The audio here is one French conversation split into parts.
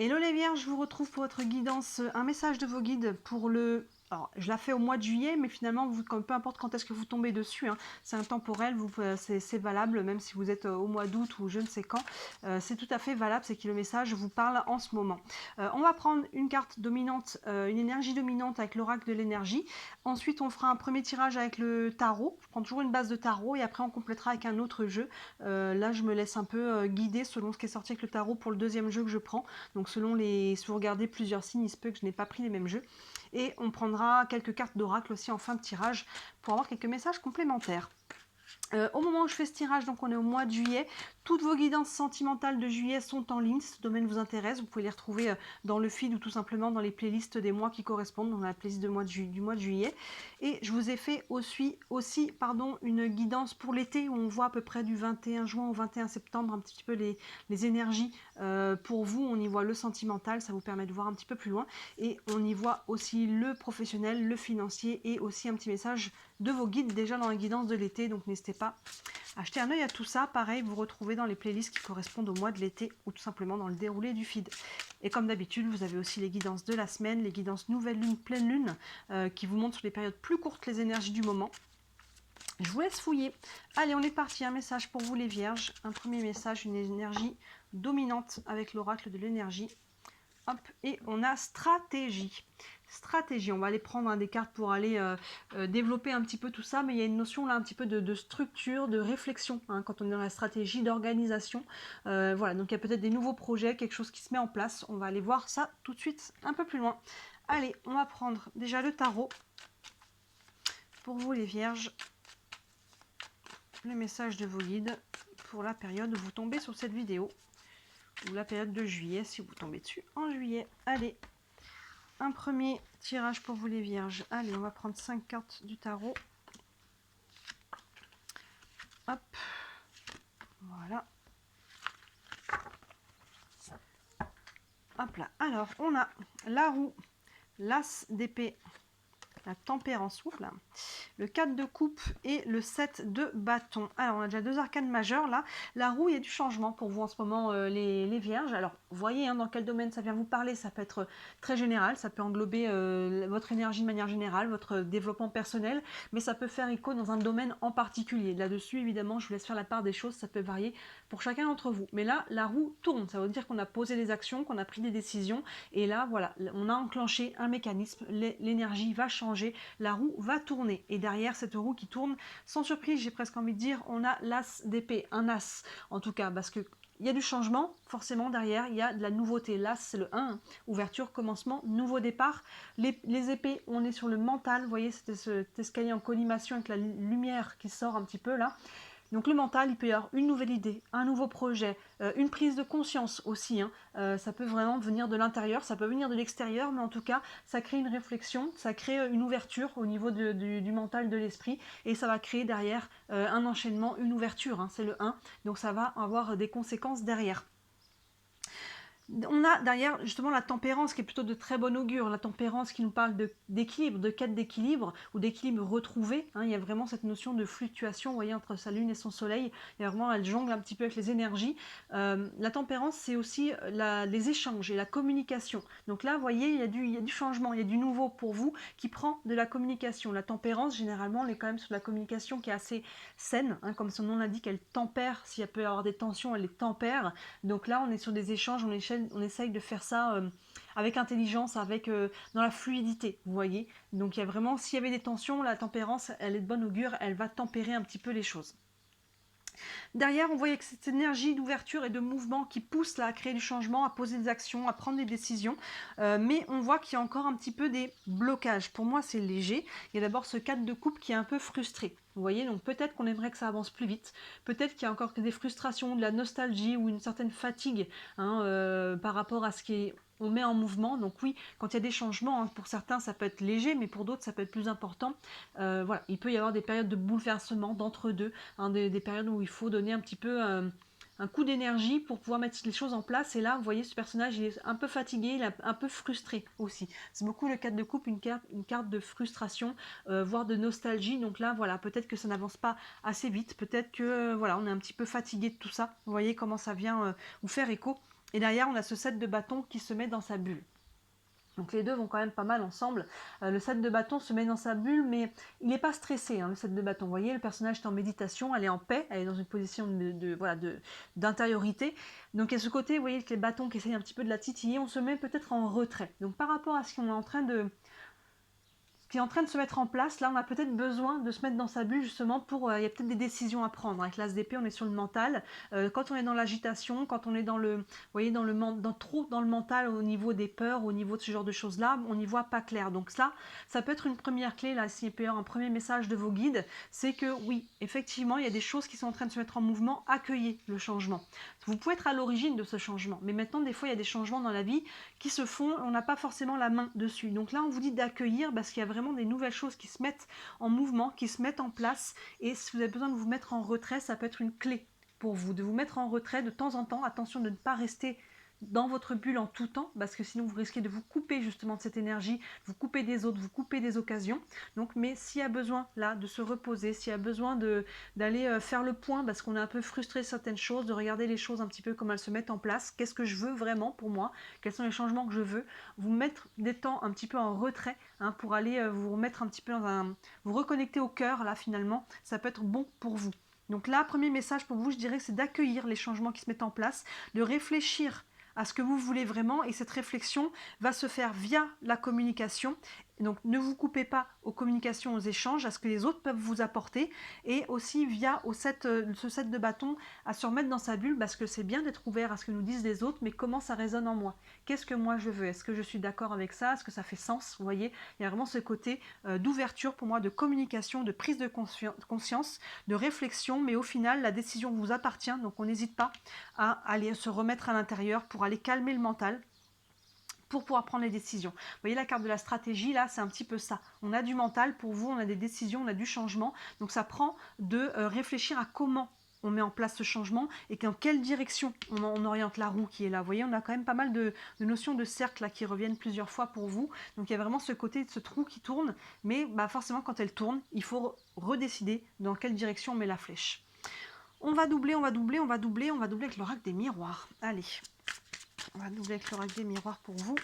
Hello les vierges, je vous retrouve pour votre guidance, un message de vos guides pour le... Alors, je la fais au mois de juillet, mais finalement, peu importe quand est-ce que vous tombez dessus, hein, c'est intemporel, c'est valable, même si vous êtes au mois d'août ou je ne sais quand, c'est tout à fait valable, c'est que le message vous parle en ce moment. On va prendre une carte dominante, une énergie dominante avec l'oracle de l'énergie. Ensuite, on fera un premier tirage avec le tarot. Je prends toujours une base de tarot et après, on complétera avec un autre jeu. Là, je me laisse un peu guider selon ce qui est sorti avec le tarot pour le deuxième jeu que je prends. Donc selon les, si vous regardez plusieurs signes, il se peut que je n'ai pas pris les mêmes jeux. Et on prendra quelques cartes d'oracle aussi en fin de tirage pour avoir quelques messages complémentaires. Au moment où je fais ce tirage, donc on est au mois de juillet, toutes vos guidances sentimentales de juillet sont en ligne. Si ce domaine vous intéresse, vous pouvez les retrouver dans le feed ou tout simplement dans les playlists des mois qui correspondent, dans la playlist du mois de juillet. Et je vous ai fait aussi une guidance pour l'été où on voit à peu près du 21 juin au 21 septembre un petit peu les énergies. Pour vous, on y voit le sentimental, ça vous permet de voir un petit peu plus loin. Et on y voit aussi le professionnel, le financier et aussi un petit message de vos guides déjà dans la guidance de l'été. Donc n'hésitez pas à jeter un œil à tout ça. Pareil, vous retrouvez dans les playlists qui correspondent au mois de l'été ou tout simplement dans le déroulé du feed. Et comme d'habitude, vous avez aussi les guidances de la semaine, les guidances nouvelle lune, pleine lune, qui vous montrent sur les périodes plus courtes les énergies du moment. Je vous laisse fouiller. Allez, on est parti. Un message pour vous les vierges. Un premier message, une énergie dominante avec l'oracle de l'énergie. Hop, et on a stratégie. Stratégie, on va aller prendre des cartes pour aller développer un petit peu tout ça, mais il y a une notion là un petit peu de structure, de réflexion, hein, quand on est dans la stratégie, d'organisation. Voilà, donc il y a peut-être des nouveaux projets, quelque chose qui se met en place. On va aller voir ça tout de suite un peu plus loin. Allez, on va prendre déjà le tarot. Pour vous les vierges, le message de vos guides pour la période où vous tombez sur cette vidéo. Ou la période de juillet, si vous tombez dessus en juillet. Allez, un premier tirage pour vous les vierges. Allez, on va prendre 5 cartes du tarot. Hop, voilà. Hop là. Alors, on a la roue, l'as d'épée, la tempérance, ouf là, le 4 de coupe et le 7 de bâton. Alors, on a déjà deux arcanes majeures là. La roue, il y a du changement pour vous en ce moment, les vierges. Alors, vous voyez hein, dans quel domaine ça vient vous parler. Ça peut être très général, ça peut englober votre énergie de manière générale, votre développement personnel, mais ça peut faire écho dans un domaine en particulier. Là-dessus, évidemment, je vous laisse faire la part des choses, ça peut varier pour chacun d'entre vous. Mais là, la roue tourne, ça veut dire qu'on a posé des actions, qu'on a pris des décisions, et là, voilà, on a enclenché un mécanisme, l'énergie va changer, la roue va tourner. Et derrière cette roue qui tourne, sans surprise, j'ai presque envie de dire, on a l'as d'épée, un as en tout cas, parce que il y a du changement, forcément derrière, il y a de la nouveauté. L'as, c'est le 1, ouverture, commencement, nouveau départ. Les épées, on est sur le mental, vous voyez, c'était cet escalier en collimation avec la lumière qui sort un petit peu là. Donc le mental, il peut y avoir une nouvelle idée, un nouveau projet, une prise de conscience aussi. Hein. Ça peut vraiment venir de l'intérieur, ça peut venir de l'extérieur, mais en tout cas, ça crée une réflexion, ça crée une ouverture au niveau du mental, de l'esprit, et ça va créer derrière un enchaînement, une ouverture. Hein. C'est le 1, donc ça va avoir des conséquences derrière. On a derrière justement la tempérance qui est plutôt de très bon augure, la tempérance qui nous parle d'équilibre, de quête d'équilibre ou d'équilibre retrouvé. Hein, il y a vraiment cette notion de fluctuation, vous voyez, entre sa lune et son soleil. Il y a vraiment, elle jongle un petit peu avec les énergies. La tempérance, c'est aussi les échanges et la communication. Donc là, vous voyez, il y a du changement, il y a du nouveau pour vous qui prend de la communication. La tempérance, généralement, elle est quand même sur la communication qui est assez saine, hein, comme son nom l'indique, elle tempère. S'il y a peut y avoir des tensions, elle les tempère. Donc là, on est sur des échanges, on essaye de faire ça avec intelligence, avec dans la fluidité, vous voyez. Donc il y a vraiment, s'il y avait des tensions, la tempérance, elle est de bonne augure, elle va tempérer un petit peu les choses. Derrière, on voyait que cette énergie d'ouverture et de mouvement qui pousse là, à créer du changement, à poser des actions, à prendre des décisions. Mais on voit qu'il y a encore un petit peu des blocages. Pour moi, c'est léger. Il y a d'abord ce 4 de coupe qui est un peu frustré. Vous voyez, donc peut-être qu'on aimerait que ça avance plus vite. Peut-être qu'il y a encore des frustrations, de la nostalgie ou une certaine fatigue hein, par rapport à ce qui est on met en mouvement. Donc oui, quand il y a des changements, hein, pour certains ça peut être léger, mais pour d'autres ça peut être plus important. Voilà, il peut y avoir des périodes de bouleversement, d'entre-deux, hein, des périodes où il faut donner un petit peu un coup d'énergie pour pouvoir mettre les choses en place. Et là, vous voyez, ce personnage, il est un peu fatigué, il est un peu frustré aussi. C'est beaucoup le 4 de coupe, une carte de frustration, voire de nostalgie. Donc là, voilà, peut-être que ça n'avance pas assez vite. Peut-être que, voilà, on est un petit peu fatigué de tout ça. Vous voyez comment ça vient vous faire écho. Et derrière, on a ce 7 de bâton qui se met dans sa bulle. Donc les deux vont quand même pas mal ensemble. Le 7 de bâton se met dans sa bulle, mais il n'est pas stressé, hein, le 7 de bâton. Vous voyez, le personnage est en méditation, elle est en paix, elle est dans une position d'intériorité. Donc il y a ce côté, vous voyez, que les bâtons qui essayent un petit peu de la titiller, on se met peut-être en retrait. Donc par rapport à ce qu'on est en train de... qui est en train de se mettre en place, là on a peut-être besoin de se mettre dans sa bulle justement pour, il y a peut-être des décisions à prendre. Avec l'as d'épée, on est sur le mental. Quand on est dans l'agitation, quand on est dans le, vous voyez, trop dans le mental au niveau des peurs, au niveau de ce genre de choses-là, on n'y voit pas clair. Donc ça peut être une première clé, là, s'il peut y avoir un premier message de vos guides, c'est que oui, effectivement, il y a des choses qui sont en train de se mettre en mouvement, accueillez le changement. Vous pouvez être à l'origine de ce changement, mais maintenant, des fois, il y a des changements dans la vie qui se font, on n'a pas forcément la main dessus. Donc là, on vous dit d'accueillir parce qu'il y a vraiment des nouvelles choses qui se mettent en mouvement, qui se mettent en place. Et si vous avez besoin de vous mettre en retrait, ça peut être une clé pour vous, de vous mettre en retrait de temps en temps. Attention de ne pas rester dans votre bulle en tout temps, parce que sinon vous risquez de vous couper justement de cette énergie, vous couper des autres, vous couper des occasions. Donc, mais s'il y a besoin là de se reposer, s'il y a besoin d'aller faire le point, parce qu'on est un peu frustré de certaines choses, de regarder les choses un petit peu comme elles se mettent en place, qu'est-ce que je veux vraiment pour moi, quels sont les changements que je veux, vous mettre des temps un petit peu en retrait, hein, pour aller vous remettre un petit peu vous reconnecter au cœur, là finalement, ça peut être bon pour vous. Donc là, premier message pour vous, je dirais que c'est d'accueillir les changements qui se mettent en place, de réfléchir à ce que vous voulez vraiment, et cette réflexion va se faire via la communication. Donc ne vous coupez pas aux communications, aux échanges, à ce que les autres peuvent vous apporter, et aussi via ce set de bâtons, à se remettre dans sa bulle, parce que c'est bien d'être ouvert à ce que nous disent les autres, mais comment ça résonne en moi? Qu'est-ce que moi je veux? Est-ce que je suis d'accord avec ça? Est-ce que ça fait sens? Vous voyez, il y a vraiment ce côté d'ouverture pour moi, de communication, de prise de conscience, de réflexion, mais au final la décision vous appartient, donc on n'hésite pas à aller se remettre à l'intérieur pour aller calmer le mental, pour pouvoir prendre les décisions. Vous voyez la carte de la stratégie, là, c'est un petit peu ça. On a du mental, pour vous, on a des décisions, on a du changement. Donc ça prend de réfléchir à comment on met en place ce changement et dans quelle direction on oriente la roue qui est là. Vous voyez, on a quand même pas mal de notions de cercle là, qui reviennent plusieurs fois pour vous. Donc il y a vraiment ce côté de ce trou qui tourne, mais forcément quand elle tourne, il faut redécider dans quelle direction on met la flèche. On va doubler, on va doubler, on va doubler, on va doubler avec l'oracle des miroirs. Allez, on va doubler avec l'oracle des miroirs pour vous.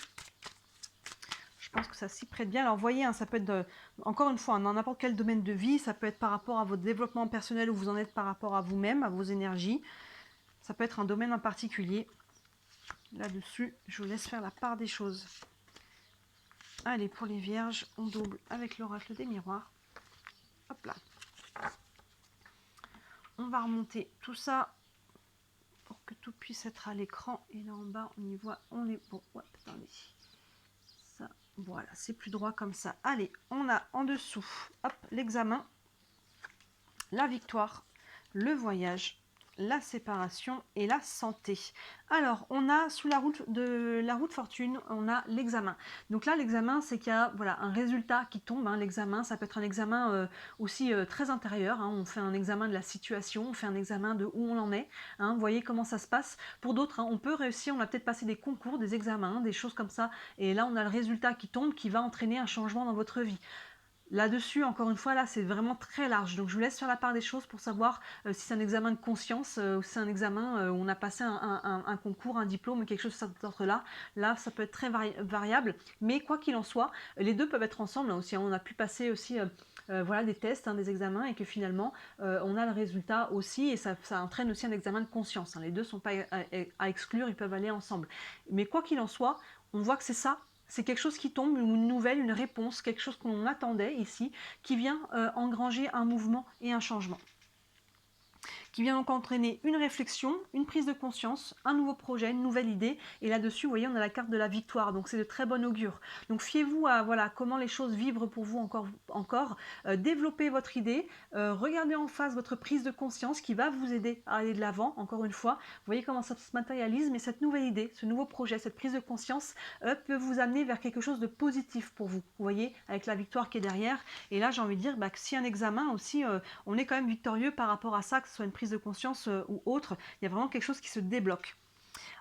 Je pense que ça s'y prête bien. Alors, vous voyez, hein, ça peut être, encore une fois, dans n'importe quel domaine de vie, ça peut être par rapport à votre développement personnel, où vous en êtes par rapport à vous-même, à vos énergies. Ça peut être un domaine en particulier. Là-dessus, je vous laisse faire la part des choses. Allez, pour les vierges, on double avec l'oracle des miroirs. Hop là. On va remonter tout ça pour que tout puisse être à l'écran. Et là en bas, on y voit, on est bon. Ouais, attendez. Ça, voilà, c'est plus droit comme ça. Allez, on a en dessous, hop, l'examen, la victoire, le voyage, la séparation et la santé. Alors, on a sous la route de la route fortune, on a l'examen. Donc là, l'examen, c'est qu'il y a voilà, un résultat qui tombe. Hein. L'examen, ça peut être un examen aussi très intérieur. Hein. On fait un examen de la situation, on fait un examen de où on en est. Hein. Vous voyez comment ça se passe. Pour d'autres, hein, on peut réussir, on a peut-être passé des concours, des examens, des choses comme ça. Et là, on a le résultat qui tombe, qui va entraîner un changement dans votre vie. Là-dessus, encore une fois, là, c'est vraiment très large. Donc, je vous laisse faire la part des choses pour savoir si c'est un examen de conscience ou si c'est un examen où on a passé un concours, un diplôme, quelque chose de cet ordre-là. Là, ça peut être très variable. Mais quoi qu'il en soit, les deux peuvent être ensemble. Hein, aussi, hein. On a pu passer aussi voilà, des tests, hein, des examens, et que finalement, on a le résultat aussi. Et ça entraîne aussi un examen de conscience. Hein. Les deux ne sont pas à exclure, ils peuvent aller ensemble. Mais quoi qu'il en soit, on voit que c'est ça. C'est quelque chose qui tombe, une nouvelle, une réponse, quelque chose qu'on attendait ici, qui vient engranger un mouvement et un changement. Qui vient donc entraîner une réflexion, une prise de conscience, un nouveau projet, une nouvelle idée. Et là-dessus, vous voyez, on a la carte de la victoire. Donc, c'est de très bon augure. Donc, fiez-vous à voilà, comment les choses vibrent pour vous encore. Développez votre idée. Regardez en face votre prise de conscience qui va vous aider à aller de l'avant, encore une fois. Vous voyez comment ça se matérialise. Mais cette nouvelle idée, ce nouveau projet, cette prise de conscience peut vous amener vers quelque chose de positif pour vous. Vous voyez, avec la victoire qui est derrière. Et là, j'ai envie de dire que si un examen aussi, on est quand même victorieux par rapport à ça, que ce soit une prise de conscience ou autre, il y a vraiment quelque chose qui se débloque.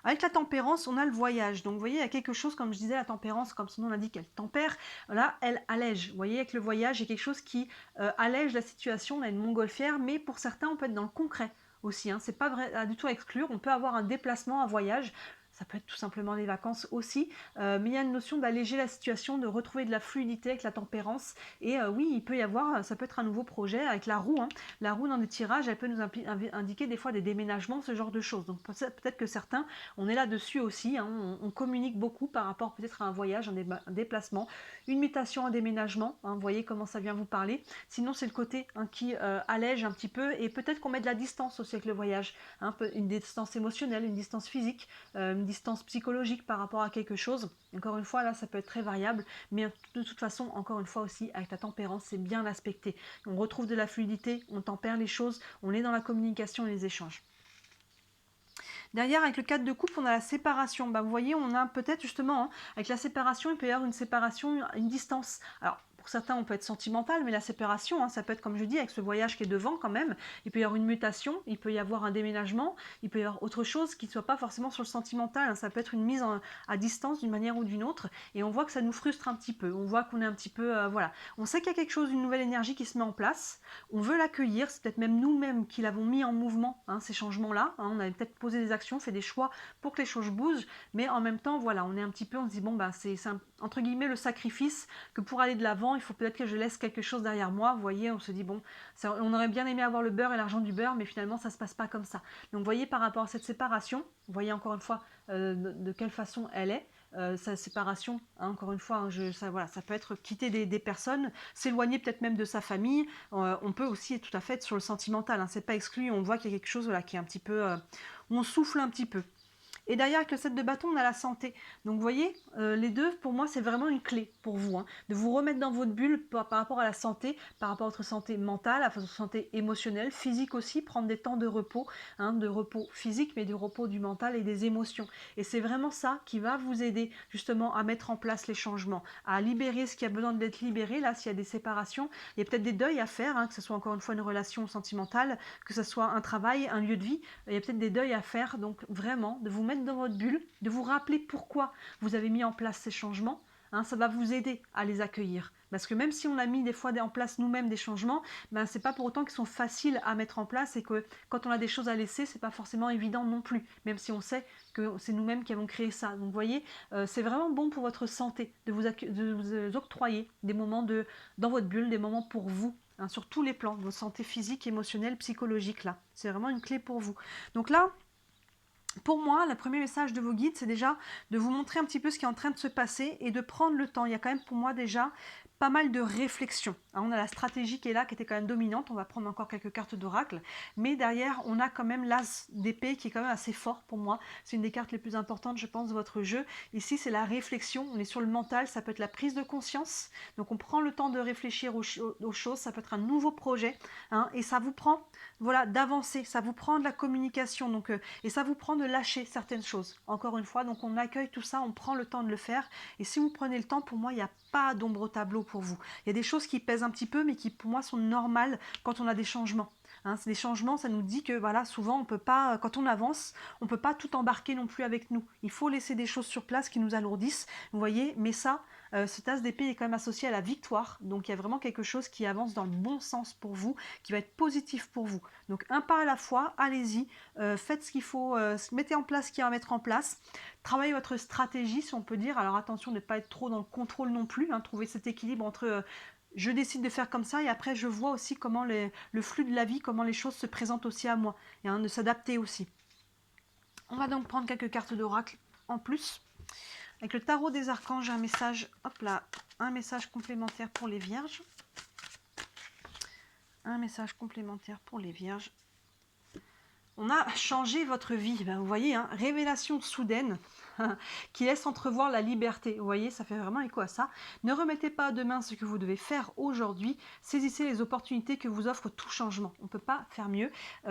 Avec la tempérance, on a le voyage. Donc, vous voyez, il y a quelque chose, comme je disais, la tempérance, comme son nom l'indique, elle tempère. Là, elle allège. Vous voyez, avec le voyage, il y a quelque chose qui allège la situation. On a une montgolfière, mais pour certains, on peut être dans le concret aussi. Hein. C'est pas vrai, du tout à exclure. On peut avoir un déplacement, un voyage. ça peut être tout simplement les vacances aussi, mais il y a une notion d'alléger la situation, de retrouver de la fluidité avec la tempérance, et oui, il peut y avoir, ça peut être un nouveau projet avec la roue, hein. La roue dans des tirages, elle peut nous indiquer des fois des déménagements, ce genre de choses, donc peut-être que certains, on est là-dessus aussi, hein, on communique beaucoup par rapport peut-être à un voyage, un déplacement, une mutation, un déménagement, hein, vous voyez comment ça vient vous parler. Sinon c'est le côté hein, qui allège un petit peu, et peut-être qu'on met de la distance aussi avec le voyage, hein, une distance émotionnelle, une distance physique, une distance psychologique par rapport à quelque chose. Encore une fois là ça peut être très variable, mais de toute façon encore une fois aussi avec la tempérance c'est bien aspecté. On retrouve de la fluidité, on tempère les choses, on est dans la communication et les échanges. Derrière, avec le 4 de coupe, on a la séparation. Bah, vous voyez, on a peut-être justement, hein, avec la séparation, il peut y avoir une séparation, une distance. Alors, pour certains, on peut être sentimental, mais la séparation, hein, ça peut être, comme je dis, avec ce voyage qui est devant quand même. Il peut y avoir une mutation, il peut y avoir un déménagement, il peut y avoir autre chose qui ne soit pas forcément sur le sentimental. Hein. Ça peut être une mise à distance d'une manière ou d'une autre. Et on voit que ça nous frustre un petit peu. On voit qu'on est un petit peu... voilà. On sait qu'il y a quelque chose, une nouvelle énergie qui se met en place. On veut l'accueillir. C'est peut-être même nous-mêmes qui l'avons mis en mouvement, hein, ces changements-là. Hein. On avait peut-être posé des actions, fait des choix pour que les choses bougent. Mais en même temps, voilà, on est un petit peu... On se dit, bon, bah, c'est entre guillemets le sacrifice que pour aller de l'avant, il faut peut-être que je laisse quelque chose derrière moi. Vous voyez, on se dit, bon, on aurait bien aimé avoir le beurre et l'argent du beurre, mais finalement, ça ne se passe pas comme ça. Donc, vous voyez, par rapport à cette séparation, vous voyez encore une fois de quelle façon elle est. Sa séparation, hein, encore une fois, hein, voilà, ça peut être quitter des personnes, s'éloigner peut-être même de sa famille. On peut aussi tout à fait être sur le sentimental, hein, c'est pas exclu. On voit qu'il y a quelque chose là, qui est un petit peu... on souffle un petit peu. Et derrière, avec le 7 de bâton, on a la santé. Donc, vous voyez, les deux, pour moi, c'est vraiment une clé pour vous, hein, de vous remettre dans votre bulle par rapport à la santé, par rapport à votre santé mentale, à votre santé émotionnelle, physique aussi, prendre des temps de repos, hein, de repos physique, mais du repos du mental et des émotions. Et c'est vraiment ça qui va vous aider, justement, à mettre en place les changements, à libérer ce qui a besoin d'être libéré. Là, s'il y a des séparations, il y a peut-être des deuils à faire, hein, que ce soit encore une fois une relation sentimentale, que ce soit un travail, un lieu de vie, il y a peut-être des deuils à faire. Donc, vraiment, de vous mettre dans votre bulle, de vous rappeler pourquoi vous avez mis en place ces changements, hein, ça va vous aider à les accueillir. Parce que même si on a mis des fois en place nous-mêmes des changements, ben, c'est pas pour autant qu'ils sont faciles à mettre en place, et que quand on a des choses à laisser, c'est pas forcément évident non plus, même si on sait que c'est nous-mêmes qui avons créé ça. Donc vous voyez, c'est vraiment bon pour votre santé de vous octroyer des moments dans votre bulle, des moments pour vous, hein, sur tous les plans, votre santé physique, émotionnelle, psychologique là. C'est vraiment une clé pour vous. Donc là, pour moi, le premier message de vos guides, c'est déjà de vous montrer un petit peu ce qui est en train de se passer et de prendre le temps. Il y a quand même pour moi déjà pas mal de réflexion. Alors, on a la stratégie qui est là, qui était quand même dominante. On va prendre encore quelques cartes d'oracle. Mais derrière, on a quand même l'as d'épée qui est quand même assez fort pour moi. C'est une des cartes les plus importantes, je pense, de votre jeu. Ici, c'est la réflexion. On est sur le mental. Ça peut être la prise de conscience. Donc, on prend le temps de réfléchir aux choses. Ça peut être un nouveau projet. Hein, et ça vous prend, voilà, d'avancer. Ça vous prend de la communication. Donc, et ça vous prend de lâcher certaines choses. Encore une fois, donc on accueille tout ça. On prend le temps de le faire. Et si vous prenez le temps, pour moi, il n'y a pas d'ombre au tableau pour vous. Il y a des choses qui pèsent un petit peu, mais qui pour moi sont normales quand on a des changements. Hein, des changements, ça nous dit que voilà, souvent on peut pas, quand on avance, on peut pas tout embarquer non plus avec nous. Il faut laisser des choses sur place qui nous alourdissent, vous voyez. Mais ça, ce tasse d'épée est quand même associé à la victoire. Donc il y a vraiment quelque chose qui avance dans le bon sens pour vous, qui va être positif pour vous. Donc un pas à la fois, allez-y, faites ce qu'il faut, mettez en place ce qu'il y a à mettre en place. Travaillez votre stratégie, si on peut dire. Alors attention de ne pas être trop dans le contrôle non plus, hein, trouver cet équilibre entre je décide de faire comme ça, et après je vois aussi comment le flux de la vie, comment les choses se présentent aussi à moi, et hein, de s'adapter aussi. On va donc prendre quelques cartes d'oracle en plus. Avec le tarot des archanges, un message, hop là, un message complémentaire pour les vierges. Un message complémentaire pour les vierges. On a changé votre vie, ben, vous voyez, hein, révélation soudaine qui laisse entrevoir la liberté. Vous voyez, ça fait vraiment écho à ça. Ne remettez pas à demain ce que vous devez faire aujourd'hui. Saisissez les opportunités que vous offre tout changement. On ne peut pas faire mieux.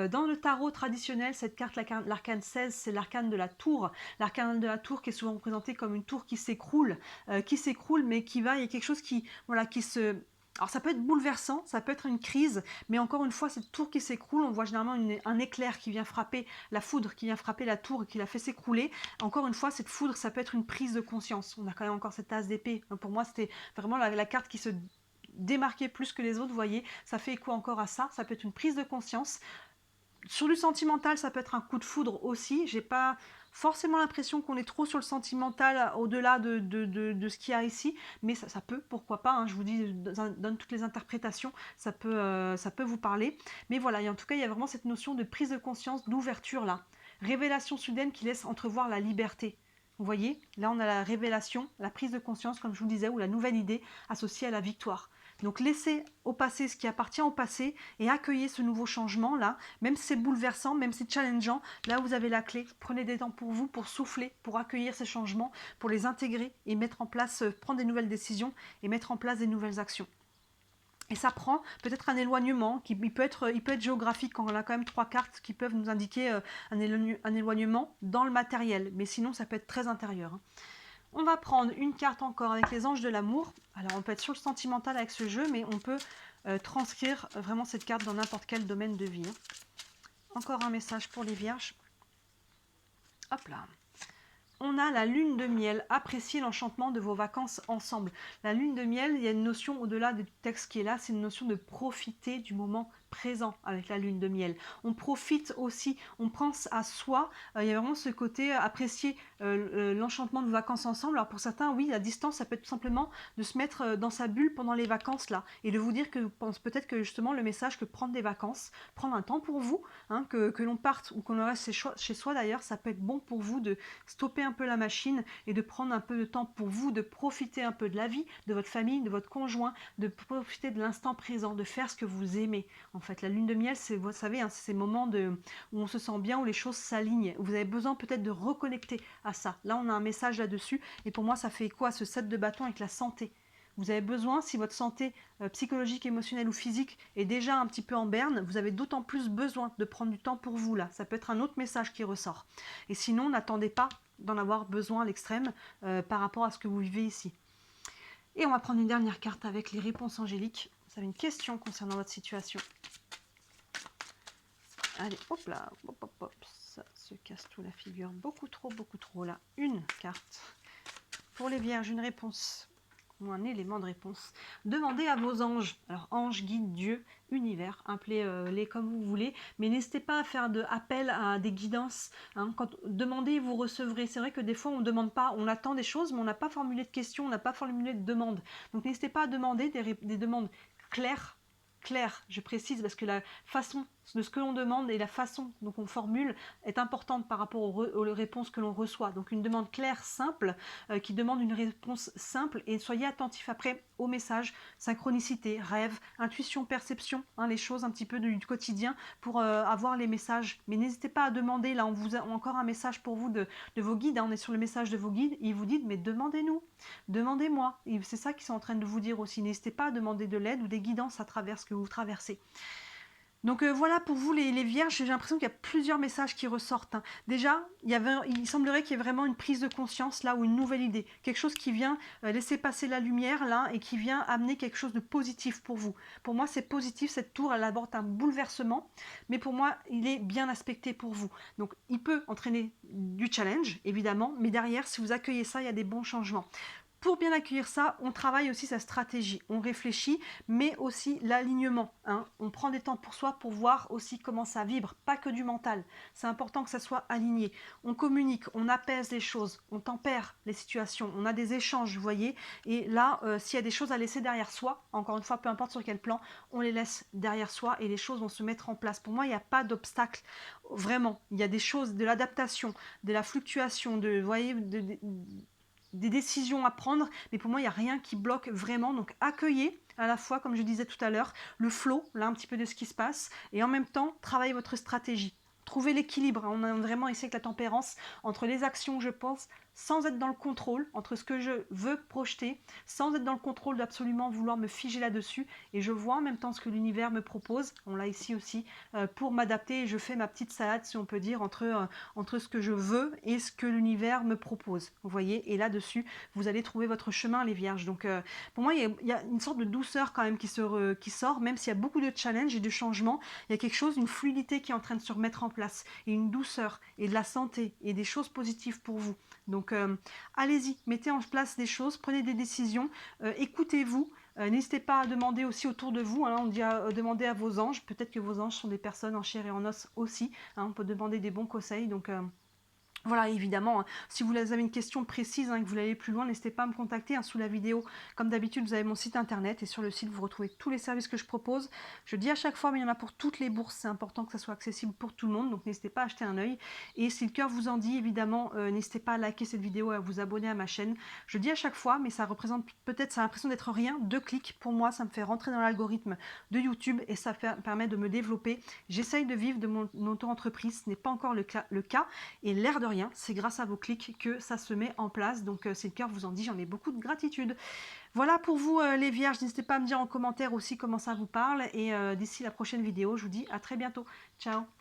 Dans le tarot traditionnel, cette carte, l'arcane 16, c'est l'arcane de la tour. L'arcane de la tour qui est souvent représentée comme une tour qui s'écroule, mais qui va, il y a quelque chose qui, voilà, qui se... Alors ça peut être bouleversant, ça peut être une crise, mais encore une fois, cette tour qui s'écroule, on voit généralement un éclair qui vient frapper, la foudre qui vient frapper la tour et qui la fait s'écrouler. Encore une fois, cette foudre, ça peut être une prise de conscience. On a quand même encore cette tasse d'épée. Pour moi, c'était vraiment la carte qui se démarquait plus que les autres, vous voyez. Ça fait écho encore à ça, peut être une prise de conscience. Sur du sentimental, ça peut être un coup de foudre aussi. J'ai pas forcément l'impression qu'on est trop sur le sentimental au-delà de ce qu'il y a ici, mais ça peut, pourquoi pas, hein, je vous dis, donne toutes les interprétations, ça peut vous parler. Mais voilà, et en tout cas, il y a vraiment cette notion de prise de conscience, d'ouverture là. Révélation soudaine qui laisse entrevoir la liberté. Vous voyez, là on a la révélation, la prise de conscience, comme je vous disais, ou la nouvelle idée associée à la victoire. Donc laissez au passé ce qui appartient au passé et accueillez ce nouveau changement là, même si c'est bouleversant, même si c'est challengeant, là vous avez la clé. Prenez des temps pour vous, pour souffler, pour accueillir ces changements, pour les intégrer et mettre en place, prendre des nouvelles décisions et mettre en place des nouvelles actions. Et ça prend peut-être un éloignement, il peut être géographique, quand on a quand même 3 cartes qui peuvent nous indiquer un éloignement dans le matériel, mais sinon ça peut être très intérieur. On va prendre une carte encore avec les anges de l'amour. Alors on peut être sur le sentimental avec ce jeu, mais on peut transcrire vraiment cette carte dans n'importe quel domaine de vie. Encore un message pour les vierges. Hop là. On a la lune de miel, appréciez l'enchantement de vos vacances ensemble. La lune de miel, il y a une notion au-delà du texte qui est là, c'est une notion de profiter du moment présent avec la lune de miel. On profite aussi, on pense à soi, il y a vraiment ce côté apprécier l'enchantement de vos vacances ensemble. Alors pour certains, oui, la distance, ça peut être tout simplement de se mettre dans sa bulle pendant les vacances là, et de vous dire que peut-être que justement le message que prendre des vacances, prendre un temps pour vous, hein, que l'on parte ou qu'on reste chez soi d'ailleurs, ça peut être bon pour vous de stopper un peu la machine et de prendre un peu de temps pour vous, de profiter un peu de la vie, de votre famille, de votre conjoint, de profiter de l'instant présent, de faire ce que vous aimez. En fait, la lune de miel, c'est, vous savez, hein, c'est ces moments où on se sent bien, où les choses s'alignent. Vous avez besoin peut-être de reconnecter à ça. Là, on a un message là-dessus, et pour moi, ça fait écho à ce 7 de bâton avec la santé. Vous avez besoin, si votre santé psychologique, émotionnelle ou physique est déjà un petit peu en berne, vous avez d'autant plus besoin de prendre du temps pour vous là. Ça peut être un autre message qui ressort. Et sinon, n'attendez pas d'en avoir besoin à l'extrême par rapport à ce que vous vivez ici. Et on va prendre une dernière carte avec les réponses angéliques. Vous avez une question concernant votre situation. Allez, hop là, hop, hop, hop, ça se casse tout la figure, beaucoup trop là. Une carte. Pour les vierges, une réponse, ou un élément de réponse. Demandez à vos anges, alors anges, guides, Dieu, univers, appelez-les comme vous voulez, mais n'hésitez pas à faire appel à des guidances. Hein. Quand demandez, vous recevrez. C'est vrai que des fois on ne demande pas, on attend des choses, mais on n'a pas formulé de questions, on n'a pas formulé de demandes. Donc n'hésitez pas à demander des demandes claires, je précise, parce que la façon de ce que l'on demande et la façon dont on formule est importante par rapport aux réponses que l'on reçoit. Donc une demande claire, simple, qui demande une réponse simple, et soyez attentifs après aux messages, synchronicité, rêve, intuition, perception, hein, les choses un petit peu du quotidien pour avoir les messages. Mais n'hésitez pas à demander, là on vous a encore un message pour vous de vos guides, hein, on est sur le message de vos guides, ils vous disent mais demandez-nous, demandez-moi, et c'est ça qu'ils sont en train de vous dire aussi, n'hésitez pas à demander de l'aide ou des guidances à travers ce que vous traversez. Donc voilà pour vous les vierges, j'ai l'impression qu'il y a plusieurs messages qui ressortent. Hein. Déjà, il semblerait qu'il y ait vraiment une prise de conscience là, ou une nouvelle idée. Quelque chose qui vient laisser passer la lumière là et qui vient amener quelque chose de positif pour vous. Pour moi c'est positif, cette tour elle apporte un bouleversement, mais pour moi il est bien aspecté pour vous. Donc il peut entraîner du challenge évidemment, mais derrière si vous accueillez ça, il y a des bons changements. Pour bien accueillir ça, on travaille aussi sa stratégie, on réfléchit, mais aussi l'alignement. Hein. On prend des temps pour soi pour voir aussi comment ça vibre, pas que du mental. C'est important que ça soit aligné. On communique, on apaise les choses, on tempère les situations, on a des échanges, vous voyez. Et là, s'il y a des choses à laisser derrière soi, encore une fois, peu importe sur quel plan, on les laisse derrière soi et les choses vont se mettre en place. Pour moi, il n'y a pas d'obstacle, vraiment. Il y a des choses, de l'adaptation, de la fluctuation, vous voyez, des décisions à prendre, mais pour moi il n'y a rien qui bloque vraiment, donc accueillez à la fois, comme je disais tout à l'heure, le flow, là un petit peu de ce qui se passe, et en même temps travaillez votre stratégie, trouvez l'équilibre. On a vraiment ici avec la tempérance entre les actions, je pense, sans être dans le contrôle, entre ce que je veux projeter, sans être dans le contrôle d'absolument vouloir me figer là-dessus, et je vois en même temps ce que l'univers me propose, on l'a ici aussi, pour m'adapter, et je fais ma petite salade, si on peut dire, entre ce que je veux et ce que l'univers me propose, vous voyez, et là-dessus, vous allez trouver votre chemin, les vierges. Donc, pour moi, il y a une sorte de douceur quand même qui sort, même s'il y a beaucoup de challenges et de changements, il y a quelque chose, une fluidité qui est en train de se remettre en place, et une douceur, et de la santé, et des choses positives pour vous. Donc, allez-y, mettez en place des choses, prenez des décisions, écoutez-vous, n'hésitez pas à demander aussi autour de vous, hein, on dit à demander à vos anges, peut-être que vos anges sont des personnes en chair et en os aussi, hein, on peut demander des bons conseils, donc Voilà, évidemment, hein, si vous avez une question précise, hein, que vous voulez aller plus loin, n'hésitez pas à me contacter, hein, sous la vidéo. Comme d'habitude, vous avez mon site internet et sur le site, vous retrouvez tous les services que je propose. Je dis à chaque fois, mais il y en a pour toutes les bourses. C'est important que ça soit accessible pour tout le monde, donc n'hésitez pas à acheter un œil. Et si le cœur vous en dit, évidemment, n'hésitez pas à liker cette vidéo et à vous abonner à ma chaîne. Je dis à chaque fois, mais ça représente peut-être, ça a l'impression d'être rien, 2 clics. Pour moi, ça me fait rentrer dans l'algorithme de YouTube et ça permet de me développer. J'essaye de vivre de mon auto-entreprise, ce n'est pas encore le cas. Et l'air de rien, c'est grâce à vos clics que ça se met en place. Donc si le cœur vous en dit, j'en ai beaucoup de gratitude. Voilà pour vous les vierges. N'hésitez pas à me dire en commentaire aussi comment ça vous parle. Et d'ici la prochaine vidéo, je vous dis à très bientôt. Ciao.